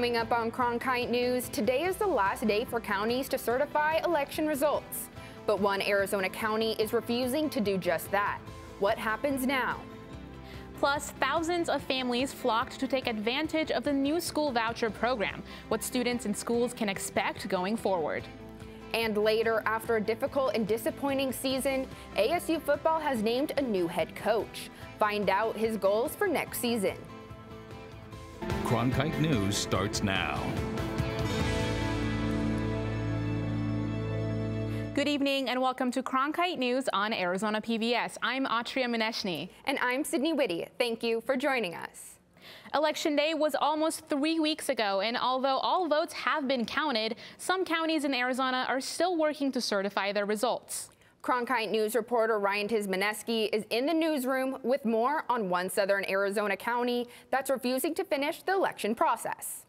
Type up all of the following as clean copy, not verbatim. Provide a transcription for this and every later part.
Coming up on Cronkite News, today is the last day for counties to certify election results. But one Arizona county is refusing to do just that. What happens now? Plus, thousands of families flocked to take advantage of the new school voucher program, what students and schools can expect going forward. And later, after a difficult and disappointing season, ASU football has named a new head coach. Find out his goals for next season. Cronkite News starts now. Good evening and welcome to Cronkite News on Arizona PBS. I'm Atria Mineshny. And I'm Sydney Whitty. Thank you for joining us. Election day was almost 3 weeks ago, and although all votes have been counted, some counties in Arizona are still working to certify their results. Cronkite News reporter Ryan Tizmaneski is in the newsroom with more on one southern Arizona county that's refusing to finish the election process.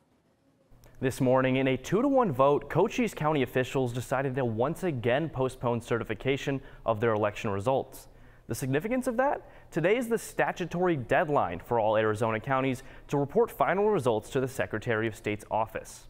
This morning, in a 2-to-1 vote, Cochise County officials decided to once again postpone certification of their election results. The significance of that? Today is the statutory deadline for all Arizona counties to report final results to the Secretary of State's office.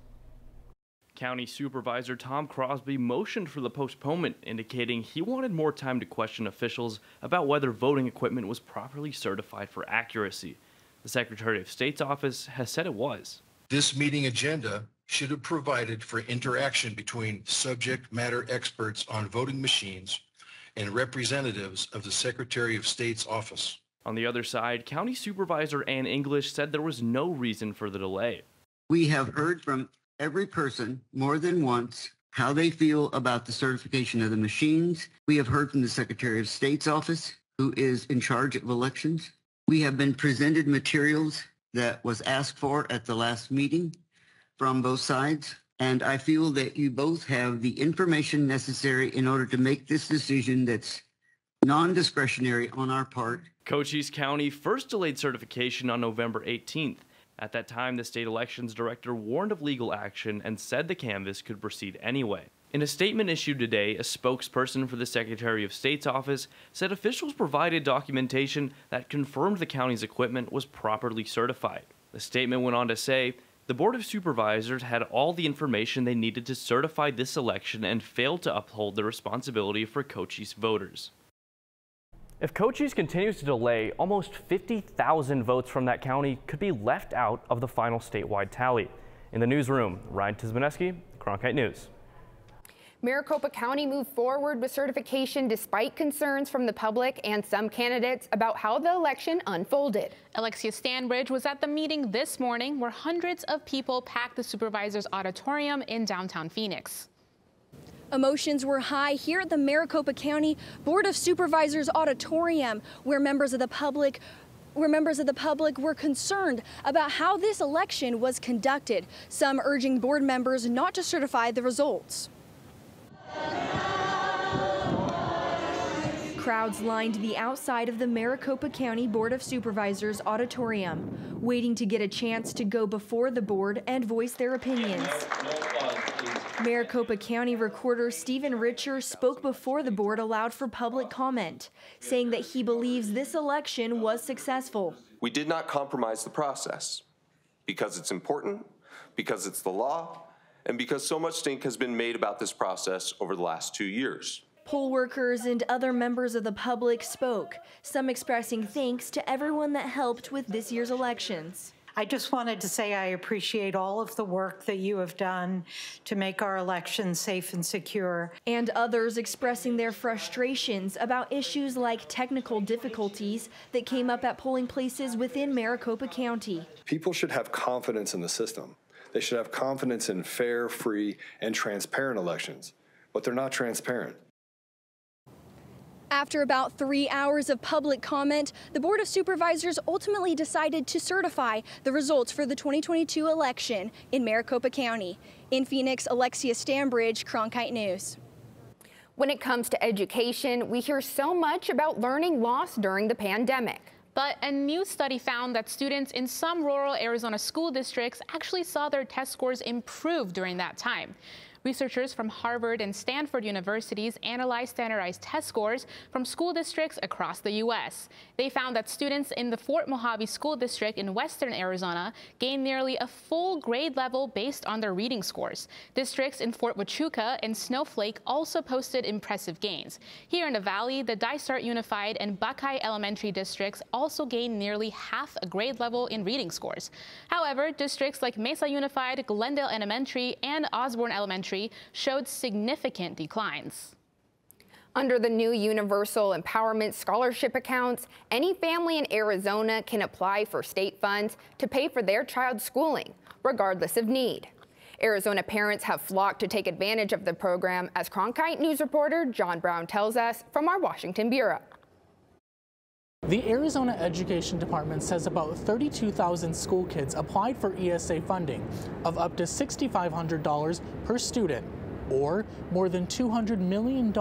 County Supervisor Tom Crosby motioned for the postponement, indicating he wanted more time to question officials about whether voting equipment was properly certified for accuracy. The Secretary of State's office has said it was. This meeting agenda should have provided for interaction between subject matter experts on voting machines and representatives of the Secretary of State's office. On the other side, County Supervisor Ann English said there was no reason for the delay. We have heard from every person more than once how they feel about the certification of the machines. We have heard from the Secretary of State's office, who is in charge of elections. We have been presented materials that was asked for at the last meeting from both sides. And I feel that you both have the information necessary in order to make this decision that's non-discretionary on our part. Cochise County first delayed certification on November 18th. At that time, the state elections director warned of legal action and said the canvass could proceed anyway. In a statement issued today, a spokesperson for the Secretary of State's office said officials provided documentation that confirmed the county's equipment was properly certified. The statement went on to say, the Board of Supervisors had all the information they needed to certify this election and failed to uphold the responsibility for Cochise voters. If Cochise continues to delay, almost 50,000 votes from that county could be left out of the final statewide tally. In the newsroom, Ryan Tizmaneski, Cronkite News. Maricopa County moved forward with certification despite concerns from the public and some candidates about how the election unfolded. Alexia Stanbridge was at the meeting this morning where hundreds of people packed the supervisor's auditorium in downtown Phoenix. Emotions were high here at the Maricopa County Board of Supervisors auditorium, where members of the public were concerned about how this election was conducted, some urging board members not to certify the results. Crowds lined the outside of the Maricopa County Board of Supervisors auditorium, waiting to get a chance to go before the board and voice their opinions. Maricopa County Recorder Stephen Richer spoke before the board allowed for public comment, saying that he believes this election was successful. We did not compromise the process because it's important, because it's the law, and because so much stink has been made about this process over the last 2 years. Poll workers and other members of the public spoke, some expressing thanks to everyone that helped with this year's elections. I just wanted to say I appreciate all of the work that you have done to make our elections safe and secure. And others expressing their frustrations about issues like technical difficulties that came up at polling places within Maricopa County. People should have confidence in the system. They should have confidence in fair, free, and transparent elections, but they're not transparent. After about 3 hours of public comment, the Board of Supervisors ultimately decided to certify the results for the 2022 election in Maricopa County. In Phoenix, Alexia Stanbridge, Cronkite News. When it comes to education, we hear so much about learning loss during the pandemic. But a new study found that students in some rural Arizona school districts actually saw their test scores improve during that time. Researchers from Harvard and Stanford universities analyzed standardized test scores from school districts across the U.S. They found that students in the Fort Mojave School District in western Arizona gained nearly a full grade level based on their reading scores. Districts in Fort Huachuca and Snowflake also posted impressive gains. Here in the Valley, the Dysart Unified and Buckeye Elementary districts also gained nearly half a grade level in reading scores. However, districts like Mesa Unified, Glendale Elementary, and Osborne Elementary showed significant declines. Under the new Universal Empowerment Scholarship accounts, any family in Arizona can apply for state funds to pay for their child's schooling, regardless of need. Arizona parents have flocked to take advantage of the program, as Cronkite News reporter John Brown tells us from our Washington Bureau. The Arizona Education Department says about 32,000 school kids applied for ESA funding of up to $6,500 per student, or more than $200 million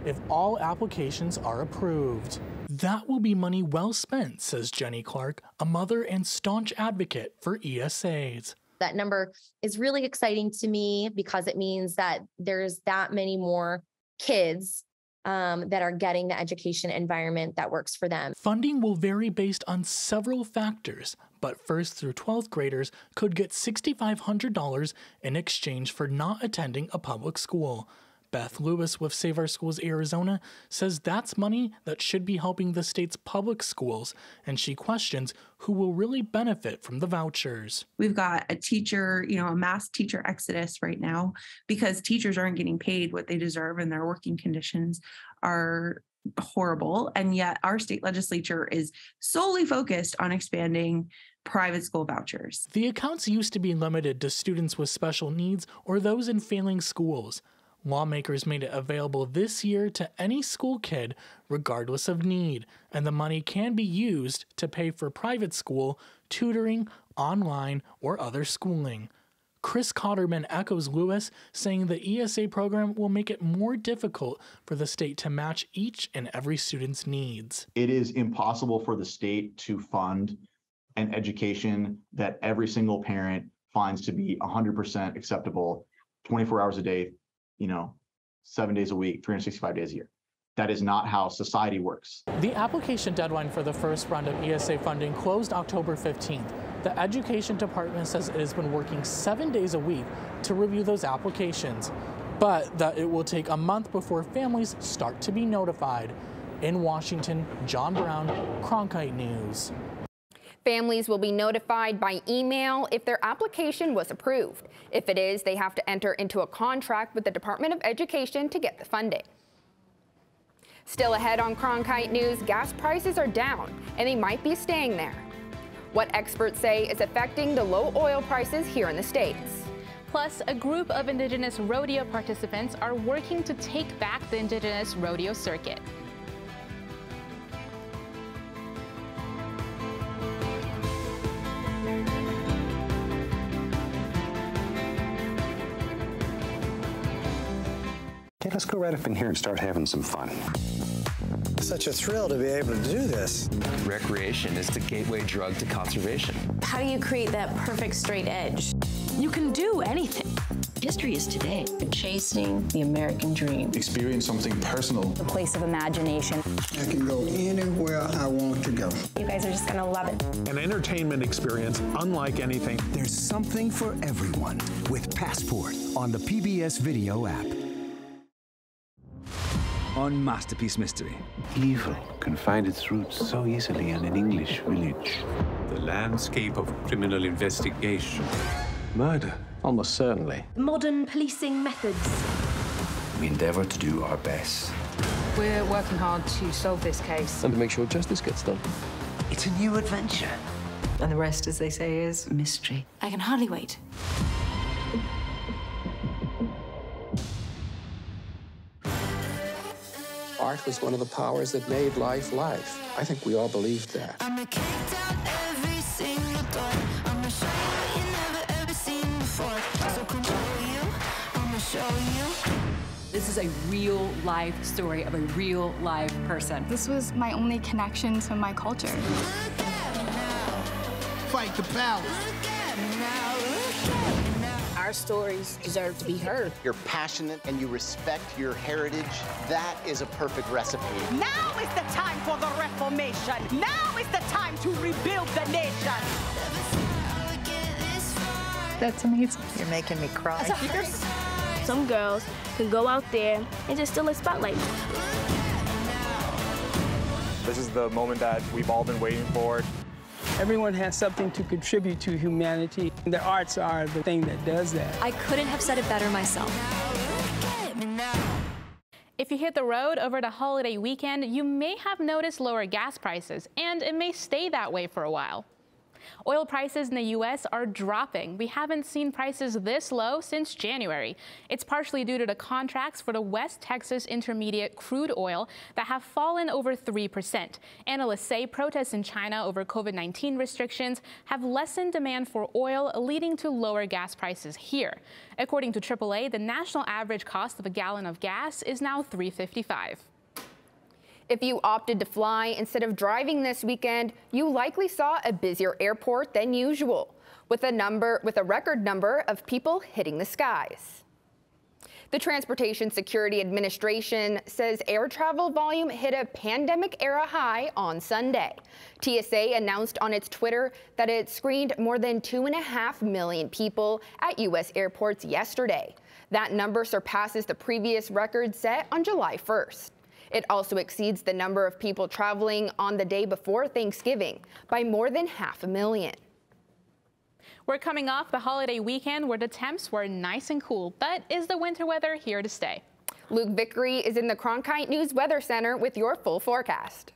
if all applications are approved. That will be money well spent, says Jenny Clark, a mother and staunch advocate for ESAs. That number is really exciting to me because it means that there's that many more kids that are getting the education environment that works for them. Funding will vary based on several factors, but 1st through 12th graders could get $6,500 in exchange for not attending a public school. Beth Lewis with Save Our Schools Arizona says that's money that should be helping the state's public schools, and she questions who will really benefit from the vouchers. We've got a teacher, a mass teacher exodus right now because teachers aren't getting paid what they deserve and their working conditions are horrible. And yet our state legislature is solely focused on expanding private school vouchers. The accounts used to be limited to students with special needs or those in failing schools. Lawmakers made it available this year to any school kid, regardless of need, and the money can be used to pay for private school, tutoring, online, or other schooling. Chris Cotterman echoes Lewis, saying the ESA program will make it more difficult for the state to match each and every student's needs. It is impossible for the state to fund an education that every single parent finds to be 100% acceptable, 24 hours a day, 7 days a week, 365 days a year. That is not how society works. The application deadline for the first round of ESA funding closed October 15th. The Education Department says it has been working 7 days a week to review those applications, but that it will take a month before families start to be notified. In Washington, John Brown, Cronkite News. Families will be notified by email if their application was approved. If it is, they have to enter into a contract with the Department of Education to get the funding. Still ahead on Cronkite News, gas prices are down, and they might be staying there. What experts say is affecting the low oil prices here in the States. Plus, a group of Indigenous rodeo participants are working to take back the Indigenous rodeo circuit. Okay, let's go right up in here and start having some fun. Such a thrill to be able to do this. Recreation is the gateway drug to conservation. How do you create that perfect straight edge? You can do anything. History is today. Chasing the American dream. Experience something personal. A place of imagination. I can go anywhere I want to go. You guys are just going to love it. An entertainment experience unlike anything. There's something for everyone with Passport on the PBS Video app. On Masterpiece Mystery. Evil can find its roots so easily in an English village. The landscape of criminal investigation. Murder, almost certainly. Modern policing methods. We endeavor to do our best. We're working hard to solve this case. And to make sure justice gets done. It's a new adventure. And the rest, as they say, is mystery. I can hardly wait. Art was one of the powers that made life life. I think we all believed that. I'ma kick down every single door. I'ma show you what you never ever seen before. So come show you, I'ma show you. This is a real life story of a real live person. This was my only connection to my culture. Fight the power. Look at me now, look at me now. Our Our stories deserve to be heard. You're passionate and you respect your heritage. That is a perfect recipe. Now is the time for the Reformation. Now is the time to rebuild the nation. That's amazing. You're making me cry. Some girls can go out there and just steal a spotlight. This is the moment that we've all been waiting for. Everyone has something to contribute to humanity. The arts are the thing that does that. I couldn't have said it better myself. If you hit the road over the holiday weekend, you may have noticed lower gas prices, and it may stay that way for a while. Oil prices in the U.S. are dropping. We haven't seen prices this low since January. It's partially due to the contracts for the West Texas Intermediate crude oil that have fallen over 3%. Analysts say protests in China over COVID-19 restrictions have lessened demand for oil, leading to lower gas prices here. According to AAA, the national average cost of a gallon of gas is now $3.55. If you opted to fly instead of driving this weekend, you likely saw a busier airport than usual, with a record number of people hitting the skies. The Transportation Security Administration says air travel volume hit a pandemic-era high on Sunday. TSA announced on its Twitter that it screened more than 2.5 million people at U.S. airports yesterday. That number surpasses the previous record set on July 1st. It also exceeds the number of people traveling on the day before Thanksgiving by more than 500,000. We're coming off the holiday weekend where the temps were nice and cool, but is the winter weather here to stay? Luke Vickery is in the Cronkite News Weather Center with your full forecast.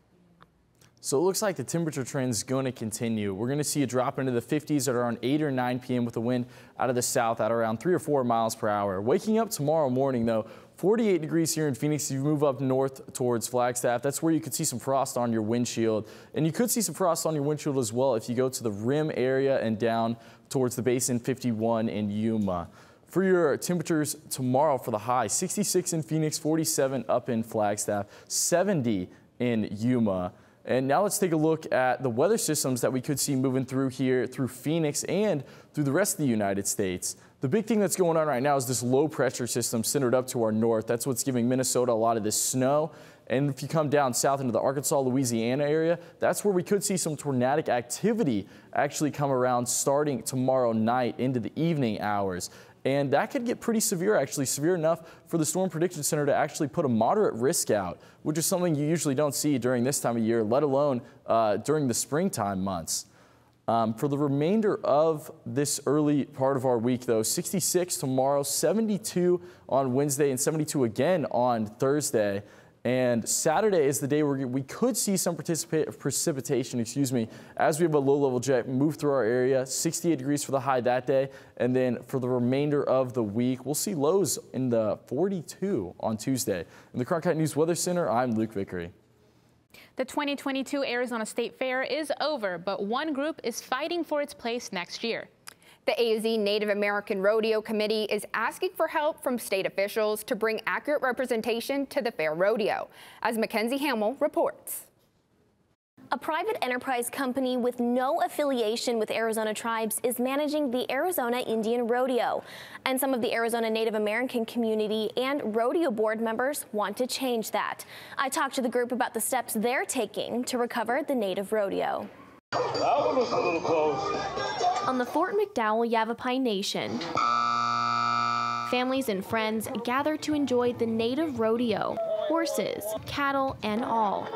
So it looks like the temperature trend is going to continue. We're going to see a drop into the 50s at around 8 or 9 p.m. with a wind out of the south at around 3 or 4 miles per hour. Waking up tomorrow morning, though, 48 degrees here in Phoenix. If you move up north towards Flagstaff, that's where you could see some frost on your windshield. And you could see some frost on your windshield as well if you go to the rim area and down towards the Basin 51 in Yuma. For your temperatures tomorrow for the high, 66 in Phoenix, 47 up in Flagstaff, 70 in Yuma. And now let's take a look at the weather systems that we could see moving through here, through Phoenix and through the rest of the United States. The big thing that's going on right now is this low pressure system centered up to our north. That's what's giving Minnesota a lot of this snow. And if you come down south into the Arkansas, Louisiana area, that's where we could see some tornadic activity actually come around starting tomorrow night into the evening hours. And that could get pretty severe, actually severe enough for the Storm Prediction Center to actually put a moderate risk out, which is something you usually don't see during this time of year, let alone during the springtime months. For the remainder of this early part of our week, though, 66 tomorrow, 72 on Wednesday, and 72 again on Thursday. And Saturday is the day where we could see some precipitation, as we have a low-level jet move through our area. 68 degrees for the high that day. And then for the remainder of the week, we'll see lows in the 42 on Tuesday. In the Cronkite News Weather Center, I'm Luke Vickery. The 2022 Arizona State Fair is over, but one group is fighting for its place next year. The AZ Native American Rodeo Committee is asking for help from state officials to bring accurate representation to the fair rodeo, as Mackenzie Hamill reports. A private enterprise company with no affiliation with Arizona tribes is managing the Arizona Indian Rodeo. And some of the Arizona Native American community and rodeo board members want to change that. I talked to the group about the steps they're taking to recover the native rodeo. That one was a little close. On the Fort McDowell Yavapai Nation, families and friends gather to enjoy the native rodeo, horses, cattle, and all.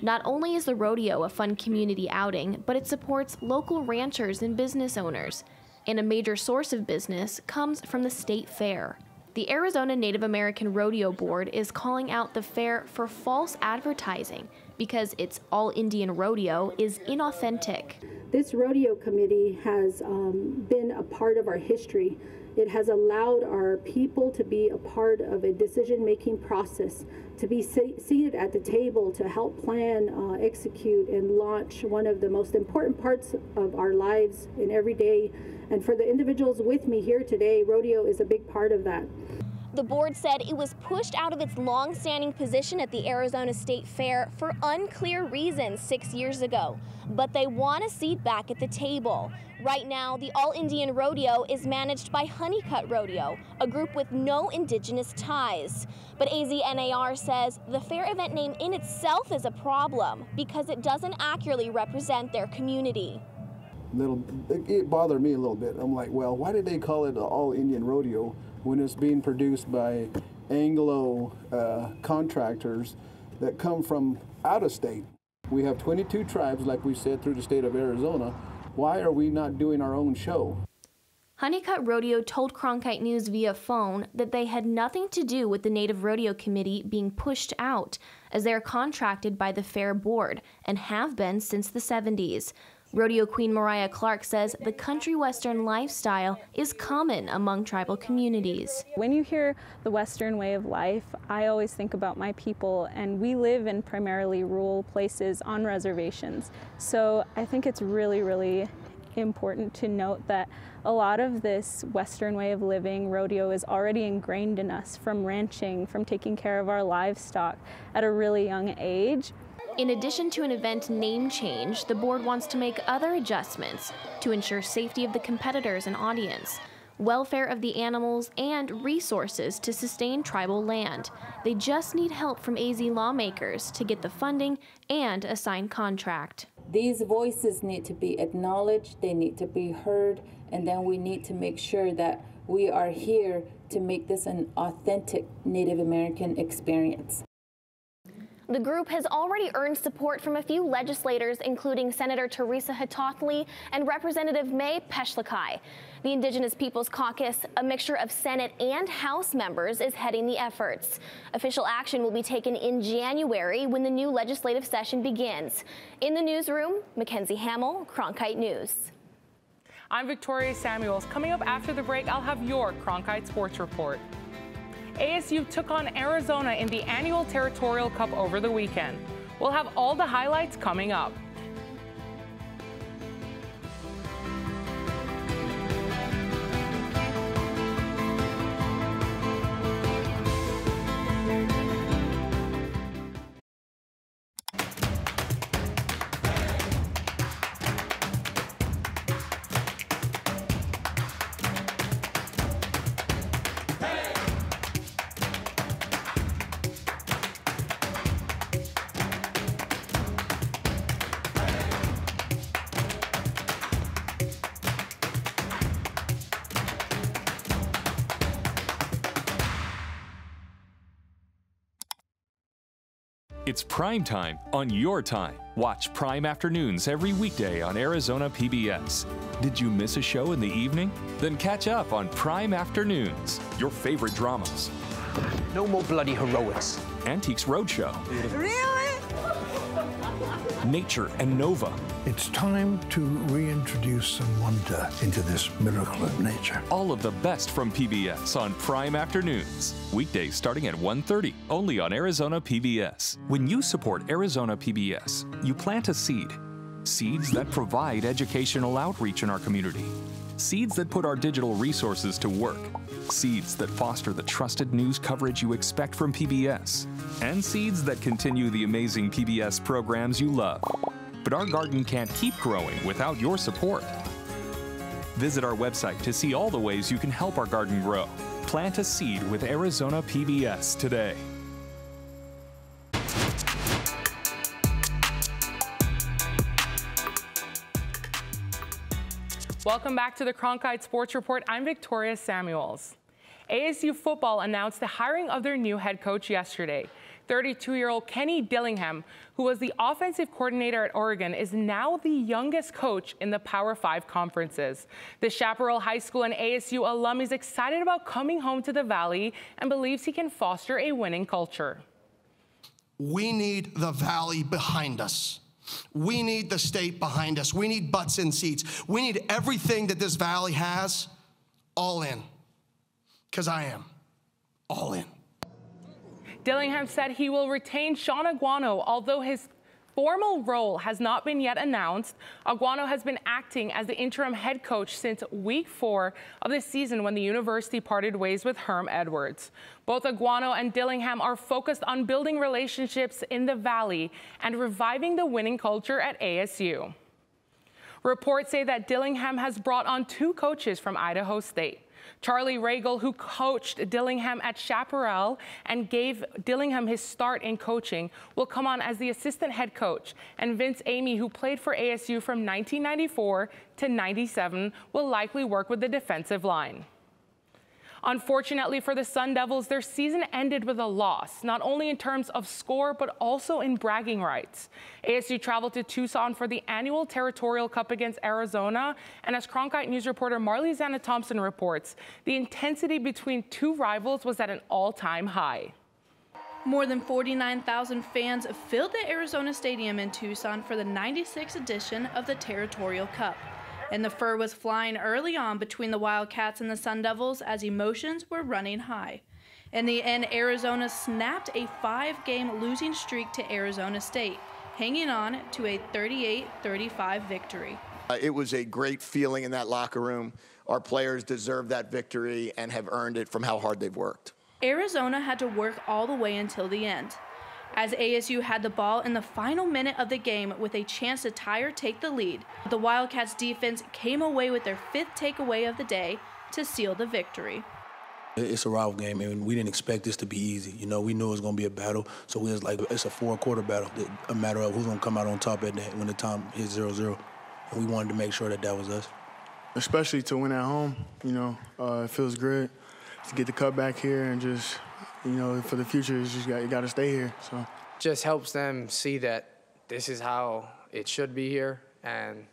Not only is the rodeo a fun community outing, but it supports local ranchers and business owners. And a major source of business comes from the state fair. The Arizona Native American Rodeo Board is calling out the fair for false advertising because its all-Indian rodeo is inauthentic. This rodeo committee has been a part of our history. It has allowed our people to be a part of a decision-making process, to be seated at the table to help plan, execute, and launch one of the most important parts of our lives in every day. And for the individuals with me here today, rodeo is a big part of that. The board said it was pushed out of its long-standing position at the Arizona State Fair for unclear reasons 6 years ago, but they want a seat back at the table. Right now, the All-Indian Rodeo is managed by Honeycutt Rodeo, a group with no Indigenous ties. But AZNAR says the fair event name in itself is a problem because it doesn't accurately represent their community. It bothered me a little bit. I'm like, well, why did they call it the All-Indian Rodeo when it's being produced by Anglo contractors that come from out of state? We have 22 tribes, like we said, through the state of Arizona. Why are we not doing our own show? Honeycutt Rodeo told Cronkite News via phone that they had nothing to do with the Native Rodeo Committee being pushed out, as they are contracted by the Fair Board and have been since the 70s. Rodeo Queen Mariah Clark says the country western lifestyle is common among tribal communities. When you hear the Western way of life, I always think about my people, and we live in primarily rural places on reservations. So I think it's really, really important to note that a lot of this Western way of living, rodeo, is already ingrained in us from ranching, from taking care of our livestock at a really young age. In addition to an event name change, the board wants to make other adjustments to ensure safety of the competitors and audience, welfare of the animals, and resources to sustain tribal land. They just need help from AZ lawmakers to get the funding and a signed contract. These voices need to be acknowledged, they need to be heard, and then we need to make sure that we are here to make this an authentic Native American experience. The group has already earned support from a few legislators, including Senator Teresa Hitothli and Representative May Peshlakai. The Indigenous Peoples Caucus, a mixture of Senate and House members, is heading the efforts. Official action will be taken in January when the new legislative session begins. In the newsroom, Mackenzie Hamill, Cronkite News. I'm Victoria Samuels. Coming up after the break, I'll have your Cronkite Sports Report. ASU took on Arizona in the annual Territorial Cup over the weekend. We'll have all the highlights coming up. It's prime time on your time. Watch Prime Afternoons every weekday on Arizona PBS. Did you miss a show in the evening? Then catch up on Prime Afternoons. Your favorite dramas. No more bloody heroics. Antiques Roadshow. Really? Nature and Nova. It's time to reintroduce some wonder into this miracle of nature. All of the best from PBS on Prime Afternoons. Weekdays starting at 1:30, only on Arizona PBS. When you support Arizona PBS, you plant a seed. Seeds that provide educational outreach in our community. Seeds that put our digital resources to work. Seeds that foster the trusted news coverage you expect from PBS. And seeds that continue the amazing PBS programs you love. But our garden can't keep growing without your support. Visit our website to see all the ways you can help our garden grow. Plant a seed with Arizona PBS today. Welcome back to the Cronkite Sports Report. I'm Victoria Samuels. ASU football announced the hiring of their new head coach yesterday. 32-year-old Kenny Dillingham, who was the offensive coordinator at Oregon, is now the youngest coach in the Power 5 conferences. The Chaparral High School and ASU alum is excited about coming home to the Valley and believes he can foster a winning culture. We need the Valley behind us. We need the state behind us. We need butts in seats. We need everything that this Valley has, all in. Because I am all in. Dillingham said he will retain Sean Aguano, although his formal role has not been yet announced. Aguano has been acting as the interim head coach since week 4 of the season when the university parted ways with Herm Edwards. Both Aguano and Dillingham are focused on building relationships in the Valley and reviving the winning culture at ASU. Reports say that Dillingham has brought on 2 coaches from Idaho State. Charlie Regal, who coached Dillingham at Chaparral and gave Dillingham his start in coaching, will come on as the assistant head coach. And Vince Amy, who played for ASU from 1994 to 97, will likely work with the defensive line. Unfortunately for the Sun Devils, their season ended with a loss, not only in terms of score, but also in bragging rights. ASU traveled to Tucson for the annual Territorial Cup against Arizona, and as Cronkite News reporter Marley-Zanna Thompson reports, the intensity between 2 rivals was at an all-time high. More than 49,000 fans filled the Arizona Stadium in Tucson for the 96th edition of the Territorial Cup. And the fur was flying early on between the Wildcats and the Sun Devils as emotions were running high. In the end, Arizona snapped a 5-game losing streak to Arizona State, hanging on to a 38-35 victory. It was a great feeling in that locker room. Our players deserve that victory and have earned it from how hard they've worked. Arizona had to work all the way until the end, as ASU had the ball in the final minute of the game with a chance to tie or take the lead. The Wildcats defense came away with their 5th takeaway of the day to seal the victory. It's a rival game, and we didn't expect this to be easy. You know, we knew it was going to be a battle, so we was like, it's a 4-quarter battle, a matter of who's going to come out on top at that when the time hits 0-0. And we wanted to make sure that that was us. Especially to win at home, you know, it feels good to get the cup back here and just, you know, for the future, it's just you got to stay here. So just helps them see that this is how it should be here, and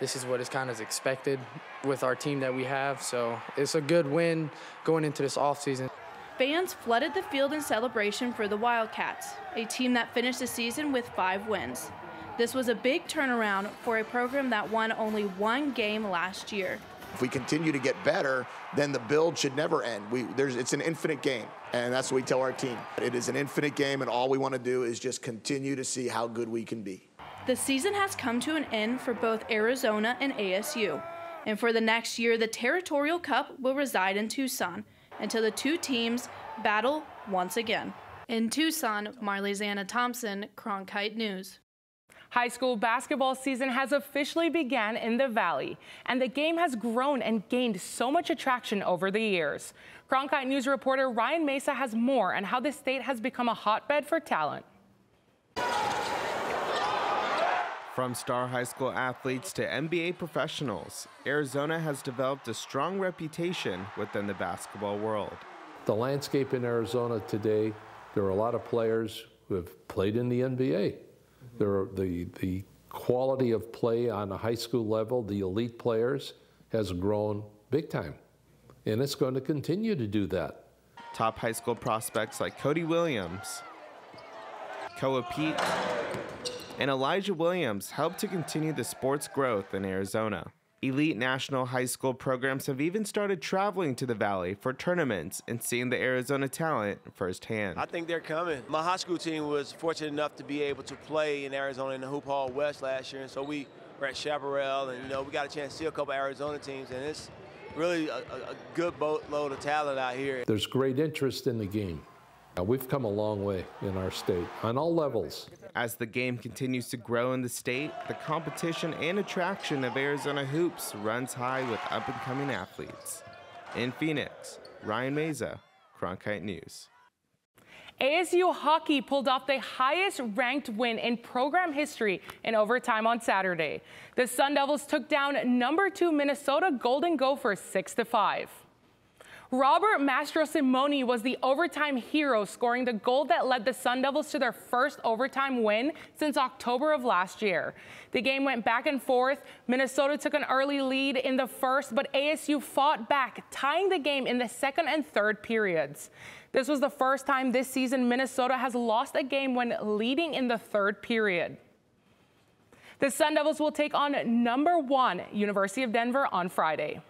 this is what is kind of expected with our team that we have. So it's a good win going into this offseason. Fans flooded the field in celebration for the Wildcats, a team that finished the season with 5 wins. This was a big turnaround for a program that won only 1 game last year. If we continue to get better, then the build should never end. It's an infinite game, and that's what we tell our team. It is an infinite game, and all we want to do is just continue to see how good we can be. The season has come to an end for both Arizona and ASU. And for the next year, the Territorial Cup will reside in Tucson until the 2 teams battle once again. In Tucson, Marley-Zanna Thompson, Cronkite News. High school basketball season has officially begun in the Valley, and the game has grown and gained so much attraction over the years. Cronkite News reporter Ryan Mesa has more on how the state has become a hotbed for talent. From star high school athletes to NBA professionals, Arizona has developed a strong reputation within the basketball world. The landscape in Arizona today, there are a lot of players who have played in the NBA. There are the quality of play on a high school level, the elite players, has grown big time. And it's going to continue to do that. Top high school prospects like Cody Williams, Koa Pete, and Elijah Williams help to continue the sport's growth in Arizona. Elite national high school programs have even started traveling to the Valley for tournaments and seeing the Arizona talent firsthand. I think they're coming. My high school team was fortunate enough to be able to play in Arizona in the Hoop Hall West last year, and so we were at Chaparral, and we got a chance to see a couple Arizona teams, and it's really a good boatload of talent out here. There's great interest in the game. We've come a long way in our state on all levels. As the game continues to grow in the state, the competition and attraction of Arizona hoops runs high with up-and-coming athletes. In Phoenix, Ryan Mesa, Cronkite News. ASU hockey pulled off the highest ranked win in program history in overtime on Saturday. The Sun Devils took down #2 Minnesota Golden Gophers 6-5. Robert Mastrosimone was the overtime hero, scoring the goal that led the Sun Devils to their first overtime win since October of last year. The game went back and forth. Minnesota took an early lead in the first, but ASU fought back, tying the game in the second and third periods. This was the first time this season Minnesota has lost a game when leading in the third period. The Sun Devils will take on #1 University of Denver on Friday.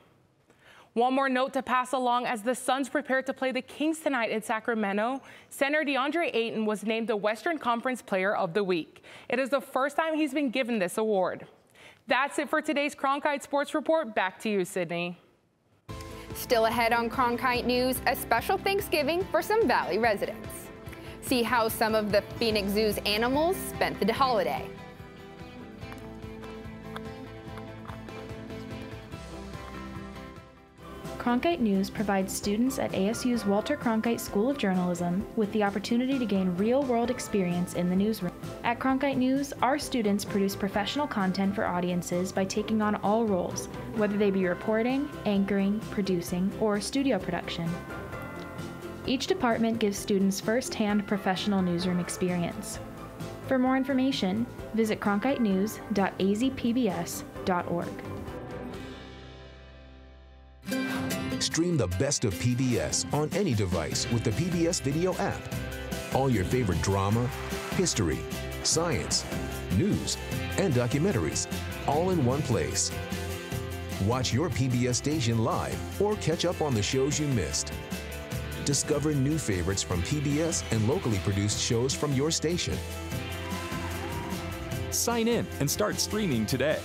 One more note to pass along as the Suns prepare to play the Kings tonight in Sacramento. Center DeAndre Ayton was named the Western Conference Player of the Week. It is the first time he's been given this award. That's it for today's Cronkite Sports Report. Back to you, Sydney. Still ahead on Cronkite News, a special Thanksgiving for some Valley residents. See how some of the Phoenix Zoo's animals spent the holiday. Cronkite News provides students at ASU's Walter Cronkite School of Journalism with the opportunity to gain real-world experience in the newsroom. At Cronkite News, our students produce professional content for audiences by taking on all roles, whether they be reporting, anchoring, producing, or studio production. Each department gives students first-hand professional newsroom experience. For more information, visit cronkitenews.azpbs.org. Stream the best of PBS on any device with the PBS Video app. All your favorite drama, history, science, news, and documentaries, all in one place. Watch your PBS station live or catch up on the shows you missed. Discover new favorites from PBS and locally produced shows from your station. Sign in and start streaming today.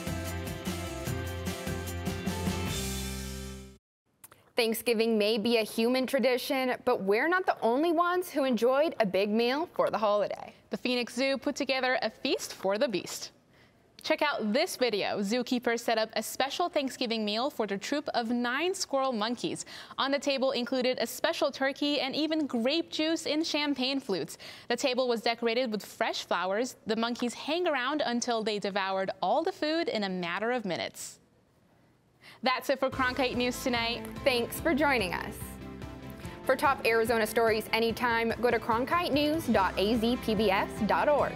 Thanksgiving may be a human tradition, but we're not the only ones who enjoyed a big meal for the holiday. The Phoenix Zoo put together a feast for the beast. Check out this video. Zookeepers set up a special Thanksgiving meal for their troop of 9 squirrel monkeys. On the table included a special turkey and even grape juice in champagne flutes. The table was decorated with fresh flowers. The monkeys hang around until they devoured all the food in a matter of minutes. That's it for Cronkite News tonight. Thanks for joining us. For top Arizona stories anytime, go to cronkitenews.azpbs.org.